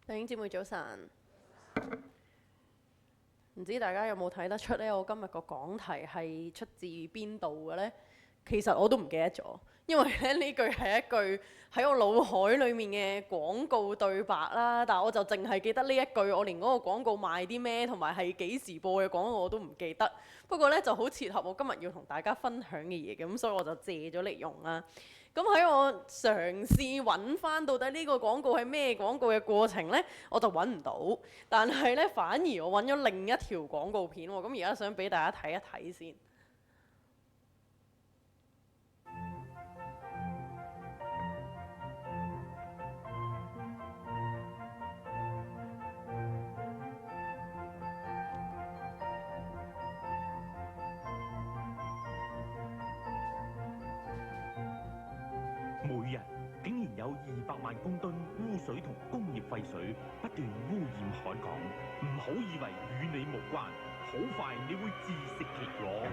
弟兄姊妹早晨，唔知大家有冇睇得出呢？我今日個講題係出自邊度嘅呢？其實我都唔記得咗，因為咧呢句係一句喺我腦海裡面嘅廣告對白啦。但係我就淨係記得呢一句，我連嗰個廣告賣啲咩同埋係幾時播嘅廣告我都唔記得。不過呢就好切合我今日要同大家分享嘅嘢嘅，咁所以我就借咗嚟用啦。咁喺我嘗試揾翻到底呢個廣告係咩廣告嘅過程呢，我就揾唔到。但係呢，反而我揾咗另一條廣告片喎。咁而家想俾大家睇一睇先。每日竟然有200萬公噸污水同工業廢水不斷污染海港，唔好以為與你無關，好快你會自食其果。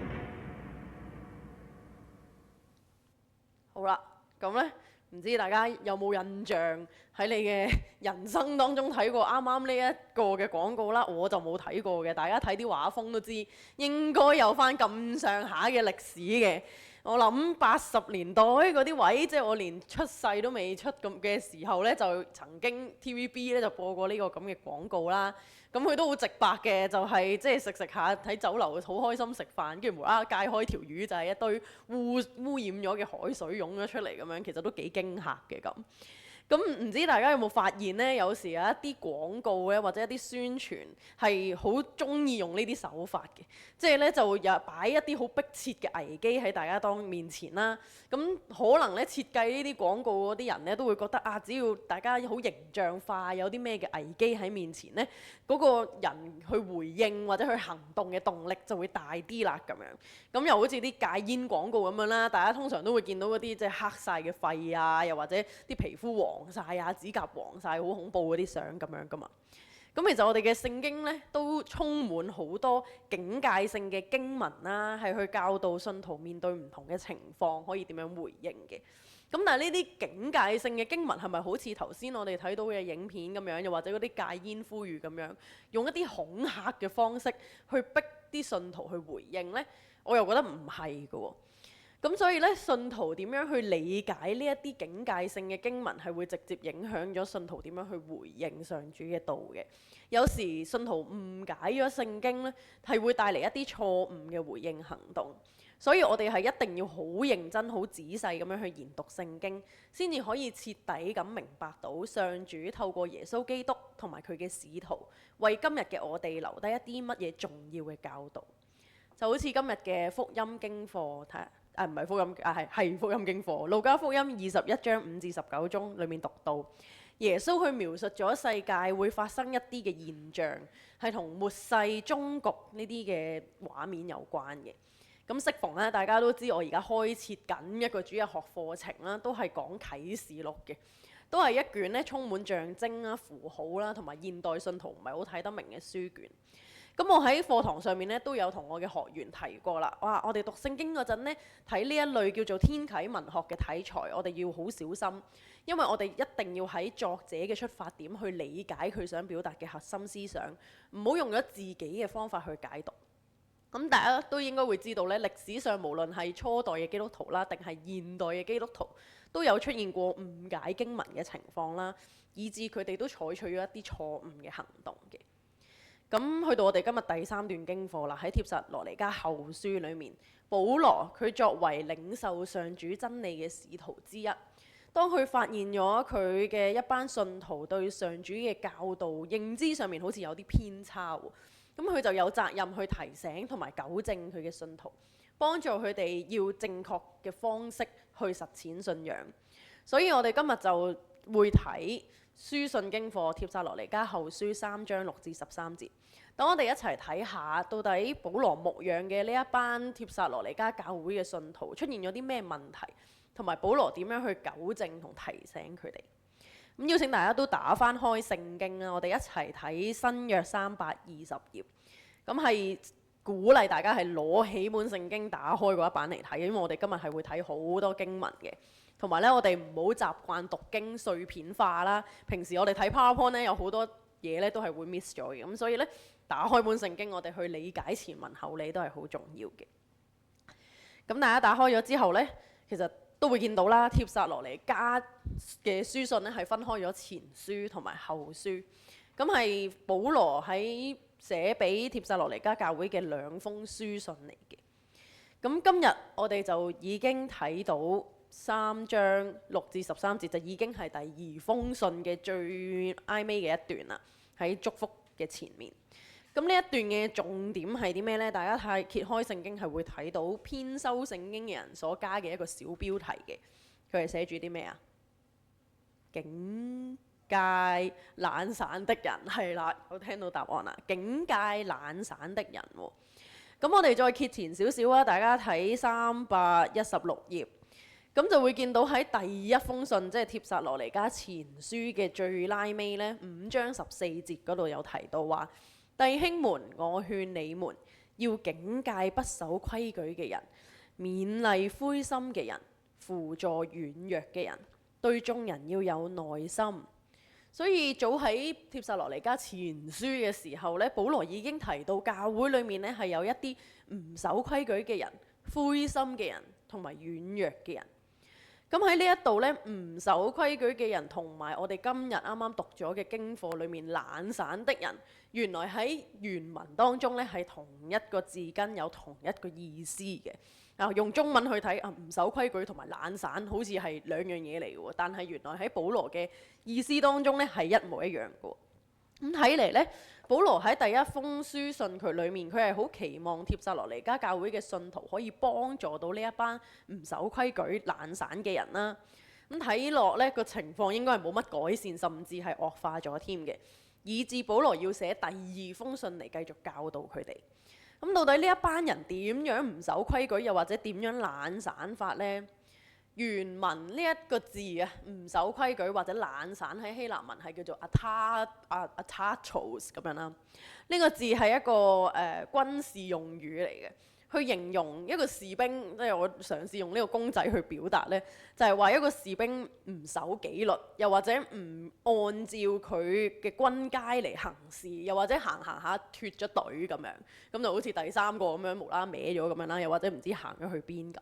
好啦，咁呢，唔知大家有冇印象喺你嘅人生當中睇過啱啱呢一個嘅廣告啦？我就冇睇過嘅，大家睇啲畫風都知應該有翻咁上下嘅歷史嘅。我諗80年代嗰啲位，即係我連出世都未出咁嘅時候呢，就曾經 TVB 咧就播過呢個咁嘅廣告啦。咁佢都好直白嘅，就係即係食食下喺酒樓好開心食飯，跟住無啦啦解開條魚就係一堆污染咗嘅海水湧咗出嚟咁樣，其實都幾驚嚇嘅咁。咁唔知大家有冇發現呢？有時有一啲廣告咧，或者一啲宣傳係好中意用呢啲手法嘅，即係咧就會有擺一啲好迫切嘅危機喺大家當面前啦。咁可能咧設計呢啲廣告嗰啲人咧都會覺得啊，只要大家好形象化，有啲咩嘅危機喺面前呢，嗰個人去回應或者去行動嘅動力就會大啲啦咁樣。咁又好似啲戒煙廣告咁樣啦，大家通常都會見到嗰啲即係黑晒嘅肺啊，又或者啲皮膚黃晒啊、指甲黃晒，好恐怖嗰啲相咁樣噶嘛。咁其實我哋嘅聖經呢，都充滿好多警戒性嘅經文啦，係去教導信徒面對唔同嘅情況可以點樣回應嘅。咁但係呢啲警戒性嘅經文係咪好似頭先我哋睇到嘅影片咁樣，又或者嗰啲戒煙呼籲咁樣，用一啲恐嚇嘅方式去逼啲信徒去回應呢？我又覺得唔係㗎喎。咁所以咧，信徒點樣去理解呢一啲警戒性嘅經文，係會直接影響咗信徒點樣去回應上主嘅道嘅。有時信徒誤解咗聖經咧，係會帶嚟一啲錯誤嘅回應行動。所以我哋係一定要好認真、好仔細咁樣去研讀聖經，先至可以徹底咁明白到上主透過耶穌基督同埋佢嘅使徒，為今日嘅我哋留低一啲乜嘢重要嘅教導。就好似今日嘅福音經課，唔係福音係福音經課，路加福音21章5至19章裏面讀到，耶穌去描述咗世界會發生一啲嘅現象，係同末世終局呢啲嘅畫面有關嘅。咁適逢咧，大家都知我而家開設緊一個主日學課程啦，都係講啟示錄嘅，都係一卷咧充滿象徵啦、符號啦，同埋現代信徒唔係好睇得明嘅書卷。咁我喺課堂上面咧都有同我嘅學員提過啦。哇！我哋讀聖經嗰陣呢，睇呢一類叫做天啟文學嘅題材，我哋要好小心，因為我哋一定要喺作者嘅出發點去理解佢想表達嘅核心思想，唔好用咗自己嘅方法去解讀。咁大家都應該會知道咧，歷史上無論係初代嘅基督徒啦，定係現代嘅基督徒，都有出現過誤解經文嘅情況啦，以致佢哋都採取咗一啲錯誤嘅行動嘅。咁去到我哋今日第3段經課啦，喺帖撒羅尼迦後書裏面，保羅佢作為領受上主真理嘅使徒之一，當佢發現咗佢嘅一班信徒對上主嘅教導認知上面好似有啲偏差喎，咁佢就有責任去提醒同埋糾正佢嘅信徒，幫助佢哋要正確嘅方式去實踐信仰。所以我哋今日就會睇書信經課帖撒羅尼迦後書3章6至13節。等我哋一齊睇下，到底保羅牧養嘅呢一班帖撒羅尼迦教會嘅信徒出現咗啲咩問題，同埋保羅點樣去糾正同提醒佢哋。咁邀請大家都打翻開聖經啦，我哋一齊睇新約320頁。咁係鼓勵大家係攞起本聖經打開嗰一版嚟睇，因為我哋今日係會睇好多經文嘅，同埋咧我哋唔好習慣讀經碎片化啦。平時我哋睇 PowerPoint 咧有好多嘢咧都係會 miss 咗嘅，咁所以咧打開本聖經，我哋去理解前文後理都係好重要嘅。咁大家打開咗之後咧，其實都會見到啦，帖撒羅尼迦嘅書信咧係分開咗前書同埋後書，咁係保羅喺寫俾帖撒羅尼迦教會嘅兩封書信嚟嘅。咁今日我哋就已經睇到3章6至13節，就已經係第2封信嘅最挨尾嘅一段啦，喺祝福嘅前面。咁呢一段嘅重點係啲咩呢？大家揭開聖經係會睇到編修聖經嘅人所加嘅一個小標題嘅，佢係寫住啲咩啊？警戒懶散的人，係啦，我聽到答案啦。警戒懶散的人喎。咁我哋再揭前少少啊，大家睇316頁，咁就會見到喺第一封信，即係帖撒羅尼迦前書嘅最拉尾呢，5章14節嗰度有提到話。弟兄們，我勸你們要警戒不守規矩嘅人，勉勵灰心嘅人，扶助軟弱嘅人，對眾人要有耐心。所以早喺帖撒羅尼迦前書嘅時候呢，保羅已經提到教會裏面呢係有一啲唔守規矩嘅人、灰心嘅人同埋軟弱嘅人。咁喺呢一度呢，唔守規矩嘅人同埋我哋今日啱啱讀咗嘅經課裏面懶散的人，原來喺原文當中呢係同一個字根，有同一個意思嘅。用中文去睇唔守規矩同埋懶散好似係兩樣嘢嚟嘅喎，但係原來喺保羅嘅意思當中呢係一模一樣嘅喎。咁睇嚟呢，保羅喺第一封書信佢裏面，佢係好期望帖撒羅尼迦教會嘅信徒可以幫助到呢一班唔守規矩、懶散嘅人啦。咁睇落呢個情況應該係冇乜改善，甚至係惡化咗添嘅，以致保羅要寫第2封信嚟繼續教導佢哋。咁到底呢一班人點樣唔守規矩，又或者點樣懶散法呢？原文呢一個字啊，唔守規矩或者懶散喺希臘文係叫做 atatros 咁樣啦。呢個字係一個軍事用語嚟嘅，去形容一個士兵，即係我嘗試用呢個公仔去表達呢，就係話一個士兵唔守紀律，又或者唔按照佢嘅軍階嚟行事，又或者行下脫咗隊咁樣，咁就好似第3個咁樣無啦啦歪咗咁樣啦，又或者唔知行咗去邊咁。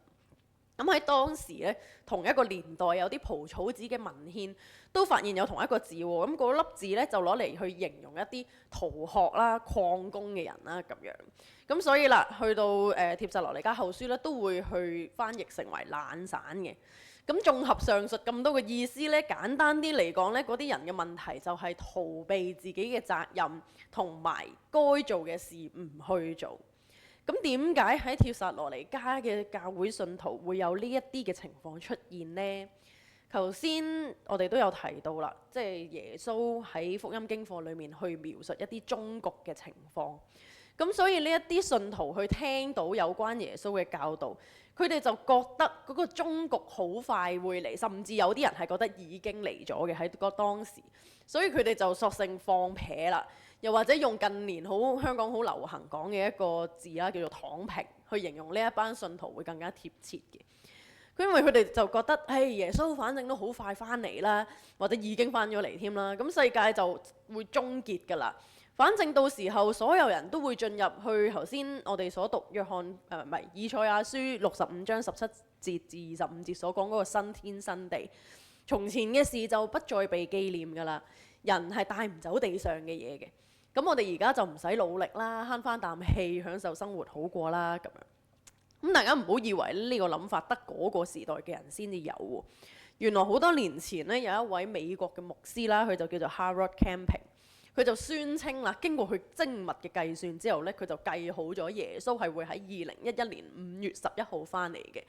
咁喺當時咧，同一個年代有啲蒲草紙嘅文獻都發現有同一個字喎。咁嗰粒字咧就攞嚟去形容一啲逃學啦、礦工嘅人啦咁樣。咁所以啦，去到帖撒羅尼迦後書咧，都會去翻譯成為懶散嘅。咁綜合上述咁多嘅意思咧，簡單啲嚟講咧，嗰啲人嘅問題就係逃避自己嘅責任，同埋該做嘅事唔去做。咁點解喺帖撒羅尼迦嘅教會信徒會有呢一啲嘅情況出現呢？頭先我哋都有提到啦，即係耶穌喺福音經課裏面去描述一啲終局嘅情況。咁所以呢一啲信徒去聽到有關耶穌嘅教導，佢哋就覺得嗰個終局好快會嚟，甚至有啲人係覺得已經嚟咗嘅喺個當時，所以佢哋就索性放撇啦。又或者用近年香港好流行講嘅一個字啦，叫做躺平，去形容呢一班信徒會更加貼切嘅。因為佢哋就覺得，耶穌反正都好快翻嚟啦，或者已經翻咗嚟添啦，咁世界就會終結㗎啦。反正到時候所有人都會進入去頭先我哋所讀以賽亞書65章17節至25節所講嗰個新天新地，從前嘅事就不再被紀念㗎啦。人係帶唔走地上嘅嘢嘅。咁我哋而家就唔使努力啦，慳翻啖氣，享受生活好過啦咁樣。咁大家唔好以為呢個諗法得嗰個時代嘅人先至有喎。原來好多年前呢，有一位美國嘅牧師啦，佢就叫做 Harold Camping，佢就宣稱啦，經過佢精密嘅計算之後呢，佢就計好咗耶穌係會喺2011年5月11號翻嚟嘅，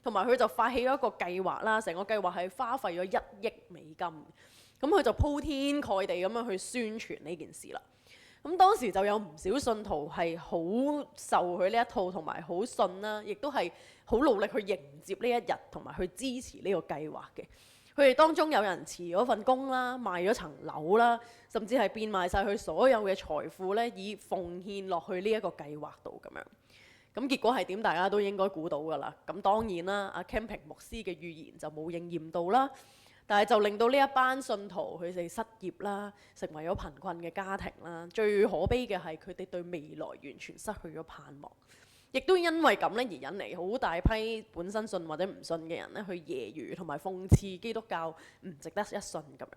同埋佢就發起咗一個計劃啦，成個計劃係花費咗1億美金，咁佢就鋪天蓋地咁樣去宣傳呢件事啦。咁當時就有唔少信徒係好受佢呢一套，同埋好信啦，亦都係好努力去迎接呢一日，同埋去支持呢個計劃嘅。佢哋當中有人辭咗份工啦，賣咗層樓啦，甚至係變賣晒佢所有嘅財富咧，以奉獻落去呢一個計劃度咁樣。咁結果係點？大家都應該估到㗎啦。咁當然啦，阿 Camping 牧師嘅預言就冇應驗到啦。但係就令到呢一班信徒佢哋失業啦，成為咗貧困嘅家庭啦。最可悲嘅係佢哋對未來完全失去咗盼望，亦都因為咁咧而引嚟好大批本身信或者唔信嘅人咧去揶揄同埋諷刺基督教唔值得一信咁樣。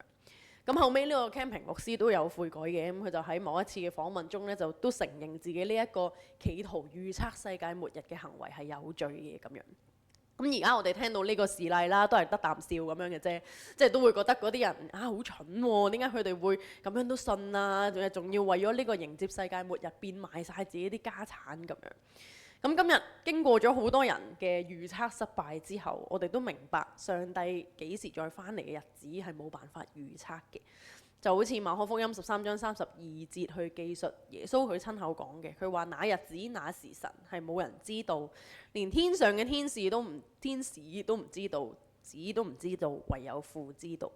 咁後尾呢個 Camping 牧師都有悔改嘅，咁佢就喺某一次嘅訪問中咧就都承認自己呢一個企圖預測世界末日嘅行為係有罪嘅咁樣。咁而家我哋聽到呢個事例啦，都係得啖笑咁樣嘅啫，即係都會覺得嗰啲人啊好蠢喎，點解佢哋會咁樣都信啊？仲要為咗呢個迎接世界末日變賣晒自己啲家產咁樣。咁今日經過咗好多人嘅預測失敗之後，我哋都明白上帝幾時再翻嚟嘅日子係冇辦法預測嘅。就好似馬可福音13章32節去記述耶穌佢親口講嘅，佢話那日子那時辰係冇人知道，連天上嘅天使都唔知道，子都唔知道，唯有父知道。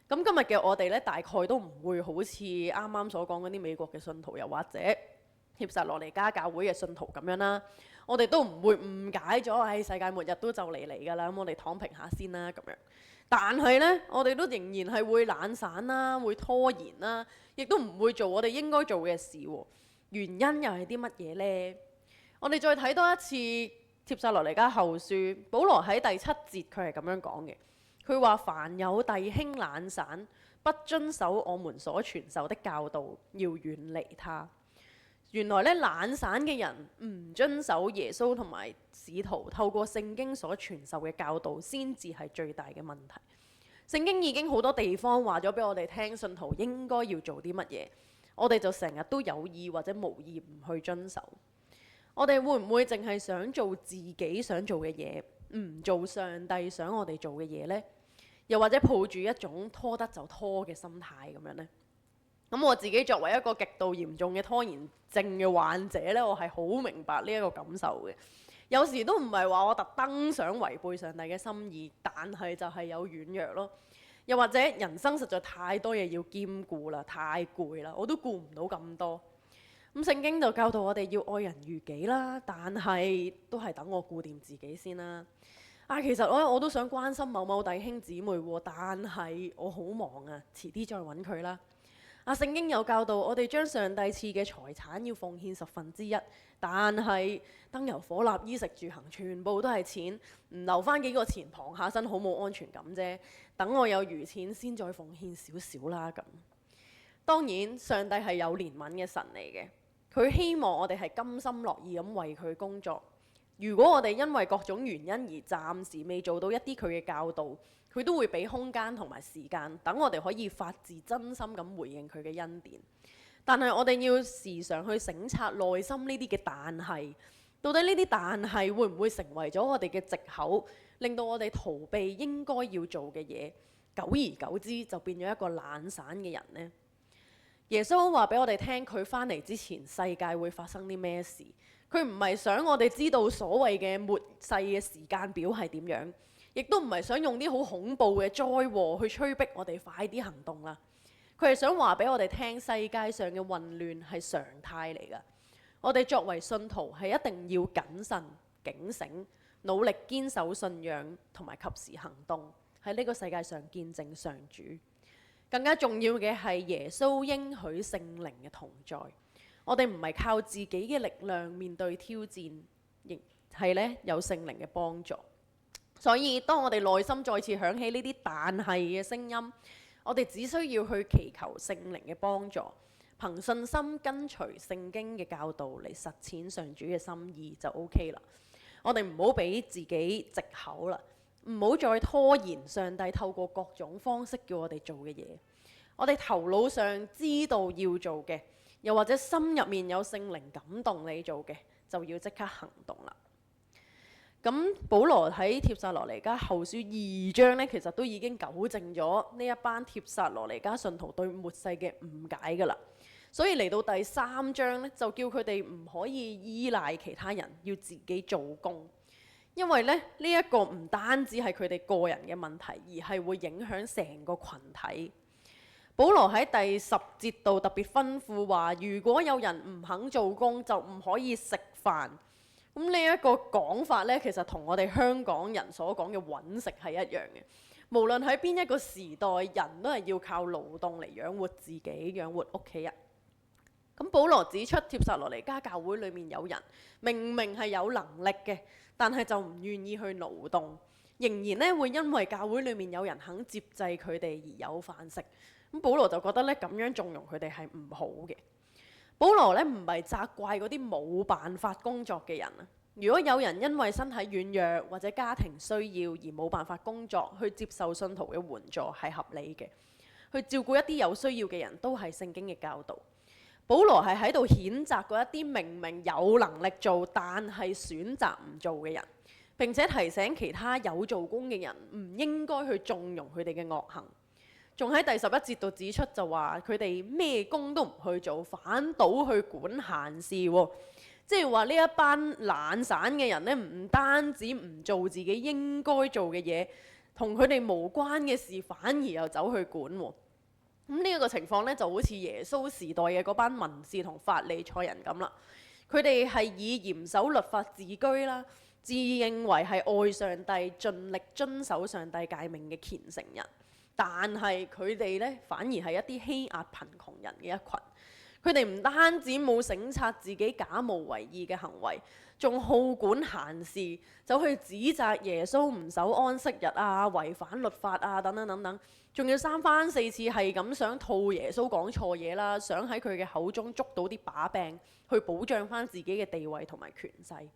咁今日嘅我哋呢，大概都唔會好似啱啱所講嗰啲美國嘅信徒，又或者帖撒羅尼迦教會嘅信徒咁樣啦。我哋都唔會誤解咗，世界末日都就嚟㗎啦，咁我哋躺平下先啦咁樣。但係呢，我哋都仍然係會懶散啦，會拖延啦，亦都唔會做我哋應該做嘅事喎。原因又係啲乜嘢呢？我哋再睇多一次帖撒羅尼迦後書，保羅喺第7節佢係咁樣講嘅，佢話凡有弟兄懶散，不遵守我們所傳授的教導，要遠離他。原來咧懶散嘅人唔遵守耶穌同埋使徒透過聖經所傳授嘅教導，先至係最大嘅問題。聖經已經好多地方話咗俾我哋聽，信徒應該要做啲乜嘢，我哋就成日都有意或者無意唔去遵守。我哋會唔會淨係想做自己想做嘅嘢，唔做上帝想我哋做嘅嘢呢？又或者抱住一種拖得就拖嘅心態咁樣呢？咁我自己作為一個極度嚴重嘅拖延症嘅患者呢，我係好明白呢一個感受嘅。有時都唔係話我特登想違背上帝嘅心意，但係就係有軟弱咯。又或者人生實在太多嘢要兼顧啦，太攰啦，我都顧唔到咁多。咁聖經就教導我哋要愛人如己啦，但係都係等我顧掂自己先啦。其實我都想關心某某弟兄姊妹喎，但係我好忙啊，遲啲再揾佢啦。聖經有教導我哋將上帝賜嘅財產要奉獻1/10，但係燈油火蠟衣食住行全部都係錢，唔留翻幾個錢傍下身好冇安全感啫。等我有餘錢先再奉獻少少啦咁。當然上帝係有憐憫嘅神嚟嘅，佢希望我哋係甘心樂意咁為佢工作。如果我哋因為各種原因而暫時未做到一啲佢嘅教導，佢都會俾空間同埋時間，等我哋可以發自真心咁回應佢嘅恩典。但係我哋要時常去省察內心呢啲嘅但係，到底呢啲但係會唔會成為咗我哋嘅藉口，令到我哋逃避應該要做嘅嘢，久而久之就變咗一個懶散嘅人呢？耶穌話俾我哋聽，佢返嚟之前世界會發生啲咩事？佢唔係想我哋知道所謂嘅末世嘅時間表係點樣，亦都唔係想用啲好恐怖嘅災禍去催逼我哋快啲行動啦。佢係想話俾我哋聽，世界上嘅混亂係常態嚟㗎。我哋作為信徒係一定要謹慎、警醒、努力堅守信仰同埋及時行動，喺呢個世界上見證上主。更加重要嘅係耶穌應許聖靈嘅同在。我哋唔係靠自己嘅力量面對挑戰，亦係有聖靈嘅幫助。所以當我哋內心再次響起呢啲但係嘅聲音，我哋只需要去祈求聖靈嘅幫助，憑信心跟隨聖經嘅教導嚟實踐上主嘅心意就 OK 啦。我哋唔好俾自己藉口啦，唔好再拖延上帝透過各種方式叫我哋做嘅嘢。我哋頭腦上知道要做嘅，又或者心入面有聖靈感動你做嘅，就要即刻行動啦。咁保羅喺帖撒羅尼迦後書2章呢，其實都已經糾正咗呢一班帖撒羅尼迦信徒對末世嘅誤解㗎啦。所以嚟到第3章呢，就叫佢哋唔可以依賴其他人，要自己做工。因為呢一個唔單止係佢哋個人嘅問題，而係會影響成個群體。保羅喺第10節度特別吩咐話，如果有人唔肯做工，就唔可以食飯。咁呢一個講法呢，其實同我哋香港人所講嘅揾食係一樣嘅。無論喺邊一個時代，人都係要靠勞動嚟養活自己、養活屋企人。咁保羅指出，帖撒羅尼迦教會裏面有人明明係有能力嘅，但係就唔願意去勞動，仍然呢會因為教會裏面有人肯接濟佢哋而有飯食。咁保羅就覺得呢，咁樣縱容佢哋係唔好嘅。保羅呢唔係責怪嗰啲冇辦法工作嘅人啊。如果有人因為身體軟弱或者家庭需要而冇辦法工作，去接受信徒嘅援助係合理嘅。去照顧一啲有需要嘅人都係聖經嘅教導。保羅係喺度譴責嗰一啲明明有能力做但係選擇唔做嘅人，並且提醒其他有做工嘅人唔應該去縱容佢哋嘅惡行。仲喺第11節度指出就話佢哋咩工都唔去做，反倒去管閒事喎。即係話呢一班懶散嘅人呢，唔單止唔做自己應該做嘅嘢，同佢哋無關嘅事反而又走去管喎。咁呢一個情況呢，就好似耶穌時代嘅嗰班文士同法利賽人咁啦。佢哋係以嚴守律法自居啦，自認為係愛上帝、盡力遵守上帝誡命嘅虔誠人。但係佢哋呢，反而係一啲欺壓貧窮人嘅一群。佢哋唔單止冇省察自己假冒為義嘅行為，仲好管閒事，走去指責耶穌唔守安息日啊、違反律法啊等等等等，仲要三番四次係咁想套耶穌講錯嘢啦，想喺佢嘅口中捉到啲把柄，去保障翻自己嘅地位同埋權勢。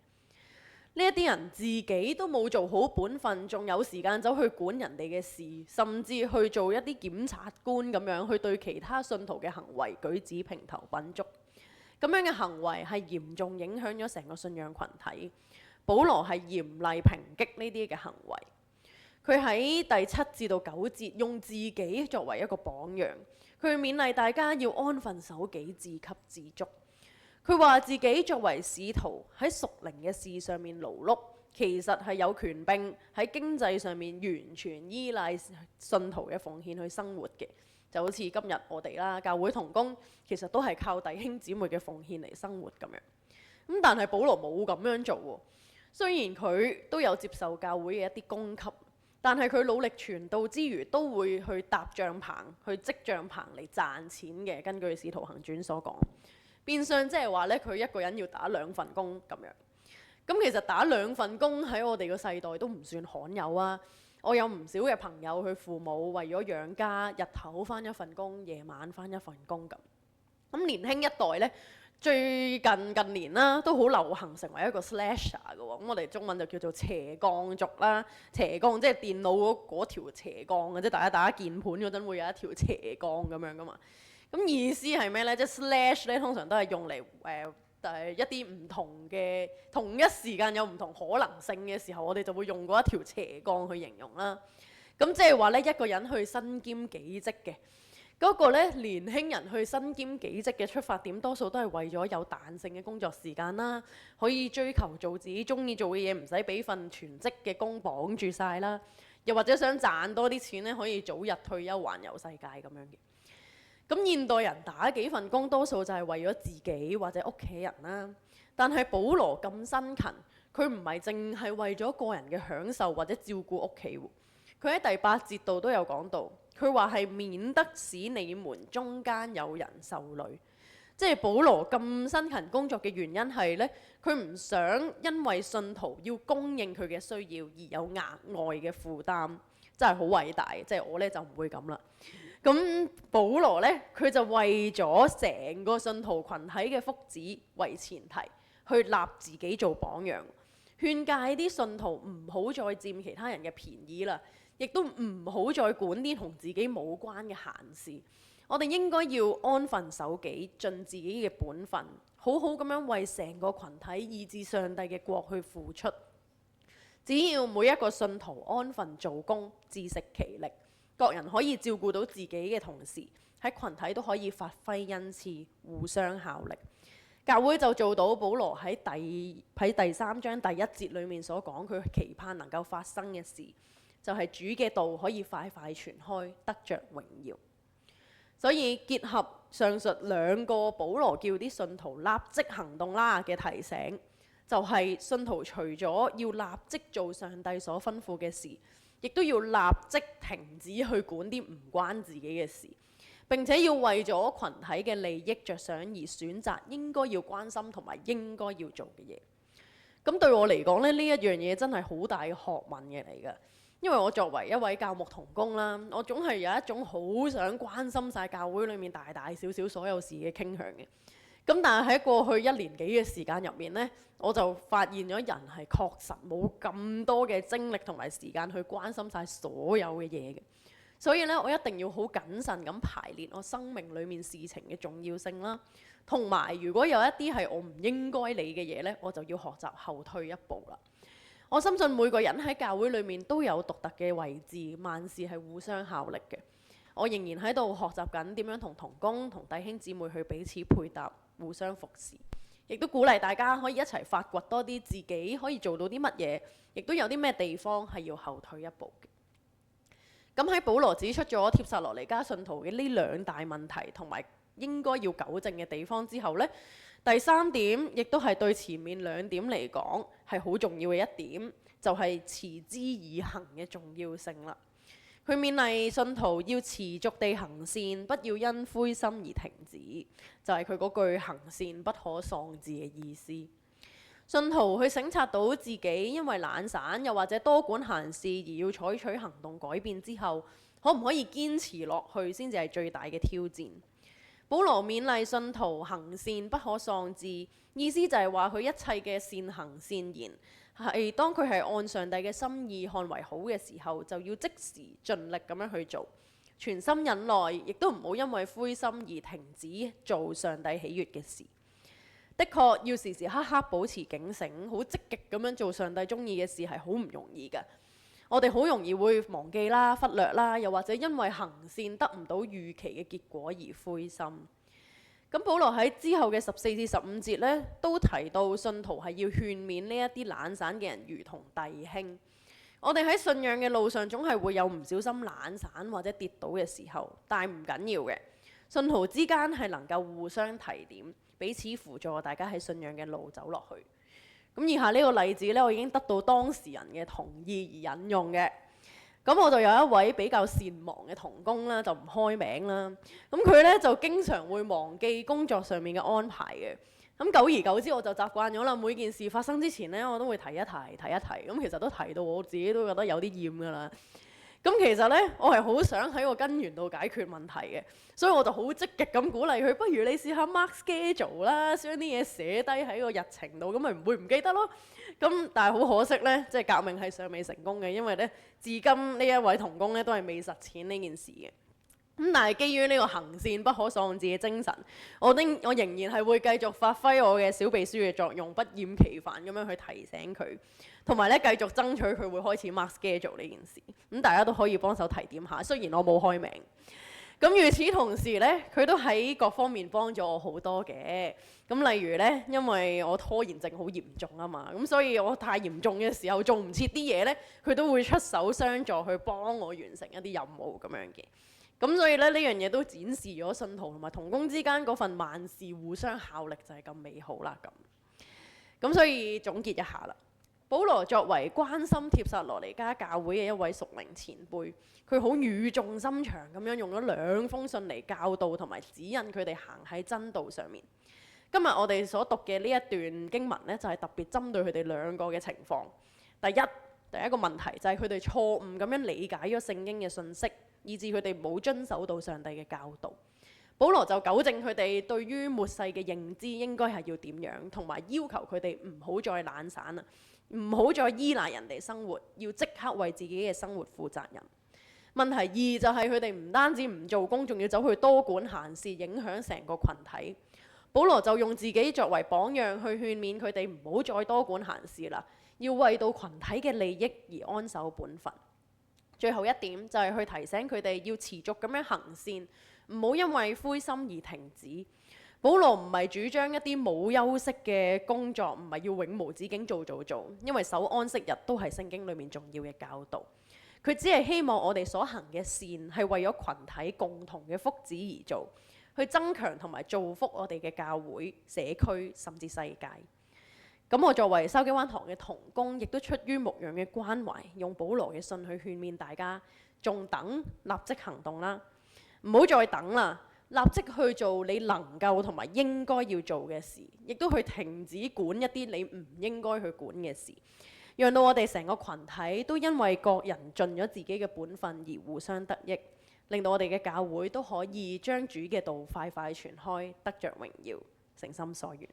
呢一啲人自己都冇做好本分，仲有時間走去管人哋嘅事，甚至去做一啲檢察官咁樣去對其他信徒嘅行為舉止評頭品足。咁樣嘅行為係嚴重影響咗成個信仰群體。保羅係嚴厲抨擊呢啲嘅行為。佢喺第7至到9節用自己作為一個榜樣，佢勉勵大家要安分守己、自給自足。佢話自己作為使徒喺屬靈嘅事上面勞碌，其實係有權柄喺經濟上面完全依賴信徒嘅奉獻去生活嘅，就好似今日我哋啦，教會同工其實都係靠弟兄姊妹嘅奉獻嚟生活咁樣。咁但係保羅冇咁樣做喎，雖然佢都有接受教會嘅一啲供給，但係佢努力傳道之餘，都會去搭帳棚、去織帳棚嚟賺錢嘅。根據《使徒行傳》所講。變相即係話咧，佢一個人要打2份工咁樣。咁其實打2份工喺我哋個世代都唔算罕有啊。我有唔少嘅朋友，佢父母為咗養家，日頭返一份工，夜晚返一份工咁。咁年輕一代呢，最近年啦，都好流行成為一個 slasher 嘅喎。咁我哋中文就叫做斜槓族啦。斜槓即係電腦嗰條斜槓嘅，即係大家打鍵盤嗰陣會有一條斜槓咁樣噶嘛。咁意思係咩呢？即係 slash 咧，通常都係用嚟一啲唔同嘅同一時間有唔同可能性嘅時候，我哋就會用嗰一條斜槓去形容啦。咁即係話呢，一個人去身兼幾職嘅嗰個呢，年輕人去身兼幾職嘅出發點，多數都係為咗有彈性嘅工作時間啦，可以追求做自己中意做嘅嘢，唔使俾份全職嘅工綁住晒啦。又或者想賺多啲錢呢，可以早日退休環遊世界咁樣嘅。咁現代人打幾份工，多數就係為咗自己或者屋企人啦。但係保羅咁辛勤，佢唔係淨係為咗個人嘅享受或者照顧屋企喎。佢喺第8節度都有講到，佢話係免得使你們中間有人受累。即係保羅咁辛勤工作嘅原因係呢，佢唔想因為信徒要供應佢嘅需要而有額外嘅負擔，真係好偉大。即係我呢，就唔會咁啦。咁保羅呢，佢就為咗成個信徒群體嘅福祉為前提，去立自己做榜樣，勸誡啲信徒唔好再佔其他人嘅便宜啦，亦都唔好再管啲同自己冇關嘅閒事。我哋應該要安分守己，盡自己嘅本分，好好咁樣為成個群體以至上帝嘅國去付出。只要每一個信徒安分做工，自食其力，各人可以照顧到自己嘅同時，喺群體都可以發揮恩賜，互相效力。教會就做到保羅喺第3章第1節裏面所講，佢期盼能夠發生嘅事，就係主嘅道可以快快傳開，得着榮耀。所以結合上述2個保羅叫啲信徒立即行動啦嘅提醒，就係信徒除咗要立即做上帝所吩咐嘅事，亦都要立即停止去管啲唔關自己嘅事，並且要為咗群體嘅利益着想而選擇應該要關心同埋應該要做嘅嘢。咁對我嚟講咧，呢一樣嘢真係好大嘅學問嘅嚟㗎。因為我作為一位教牧同工啦，我總係有一種好想關心晒教會裏面大大小小所有事嘅傾向嘅。咁但係喺過去1年幾嘅時間入面呢，我就發現咗人係確實冇咁多嘅精力同埋時間去關心晒所有嘅嘢嘅。所以呢，我一定要好謹慎咁排列我生命裏面事情嘅重要性啦。同埋如果有一啲係我唔應該理嘅嘢呢，我就要學習後退一步啦。我深信每個人喺教會裏面都有獨特嘅位置，萬事係互相效力嘅。我仍然喺度學習緊點樣同同工同弟兄姊妹去彼此配搭，互相服侍，亦都鼓勵大家可以一齊發掘多啲自己可以做到啲乜嘢，亦都有啲咩地方係要後退一步嘅。咁喺保羅指出咗帖撒羅尼迦信徒嘅呢2大問題同埋應該要糾正嘅地方之後呢，第3點亦都係對前面2點嚟講係好重要嘅一點，就係持之以恆嘅重要性啦。佢勉勵信徒要持續地行善，不要因灰心而停止，就係佢嗰句行善不可喪志嘅意思。信徒去省察到自己因為懶散又或者多管閒事而要採取行動改變之後，可唔可以堅持落去先至係最大嘅挑戰。保羅勉勵信徒行善不可喪志，意思就係話佢一切嘅善行善言係當佢係按上帝嘅心意看為好嘅時候，就要即時盡力咁樣去做，全心忍耐，亦都唔好因為灰心而停止做上帝喜悅嘅事。的確要時時刻刻保持警醒，好積極咁樣做上帝中意嘅事係好唔容易嘅。我哋好容易會忘記啦、忽略啦，又或者因為行善得唔到預期嘅結果而灰心。咁保羅喺之後嘅14至15節呢，都提到信徒係要勸勉呢一啲懶散嘅人如同弟兄。我哋喺信仰嘅路上總係會有唔小心懶散或者跌倒嘅時候，但係唔緊要嘅。信徒之間係能夠互相提點，彼此輔助，大家喺信仰嘅路走落去。咁以下呢個例子呢，我已經得到當事人嘅同意而引用嘅。咁我就有一位比較善忘嘅同工啦，就唔開名啦。咁佢呢就經常會忘記工作上面嘅安排嘅。咁久而久之我就習慣咗啦，每件事發生之前呢，我都會提一提。咁其實都提到我自己都覺得有啲厭㗎啦。咁其實呢，我係好想喺個根源度解決問題嘅，所以我就好積極咁鼓勵佢，不如你試下 mark schedule 啦，將啲嘢寫低喺個日程度，咁咪唔會唔記得咯。咁但係好可惜呢，即係革命係尚未成功嘅，因為呢，至今呢一位同工呢都係未實踐呢件事嘅。咁但係基於呢個行善不可喪志嘅精神，我仍然係會繼續發揮我嘅小秘書嘅作用，不厭其煩咁樣去提醒佢，同埋咧繼續爭取佢會開始 mark schedule 呢件事。咁大家都可以幫手提點下，雖然我冇開名。咁與此同時咧，佢都喺各方面幫咗我好多嘅。咁例如咧，因為我拖延症好嚴重啊嘛，咁所以我太嚴重嘅時候做唔切啲嘢咧，佢都會出手相助去幫我完成一啲任務咁樣嘅。咁所以咧，呢樣嘢都展示咗信徒同埋同工之間嗰份萬事互相效力就係咁美好啦。咁所以總結一下啦，保羅作為關心帖撒羅尼迦教會嘅一位屬靈前輩，佢好語重心長咁樣用咗2封信嚟教導同埋指引佢哋行喺真道上面。今日我哋所讀嘅呢一段經文呢，就係特別針對佢哋2個嘅情況。第一個問題就係佢哋錯誤咁樣理解咗聖經嘅信息，以致佢哋冇遵守到上帝嘅教導。保羅就糾正佢哋對於末世嘅認知應該係要點樣，同埋要求佢哋唔好再懶散啦，唔好再依賴人哋生活，要即刻為自己嘅生活負責任。問題2就係佢哋唔單止唔做工，仲要走去多管閒事，影響成個群體。保羅就用自己作為榜樣去勸勉佢哋唔好再多管閒事啦，要為到群體嘅利益而安守本分。最後一點就係去提醒佢哋要持續咁樣行善，唔好因為灰心而停止。保羅唔係主張一啲冇休息嘅工作，唔係要永無止境做，因為守安息日都係聖經裡面重要嘅教導。佢只係希望我哋所行嘅善係為咗群體共同嘅福祉而做，去增強同埋造福我哋嘅教會、社區甚至世界。咁我作為筲箕灣堂嘅同工，亦都出於牧養嘅關懷，用保羅嘅信去勸勉大家，仲等立即行動啦，唔好再等啦，立即去做你能夠同埋應該要做嘅事，亦都去停止管一啲你唔應該去管嘅事，讓到我哋成個群體都因為各人盡咗自己嘅本分而互相得益，令到我哋嘅教會都可以將主嘅道快快傳開，得着榮耀，誠心所願。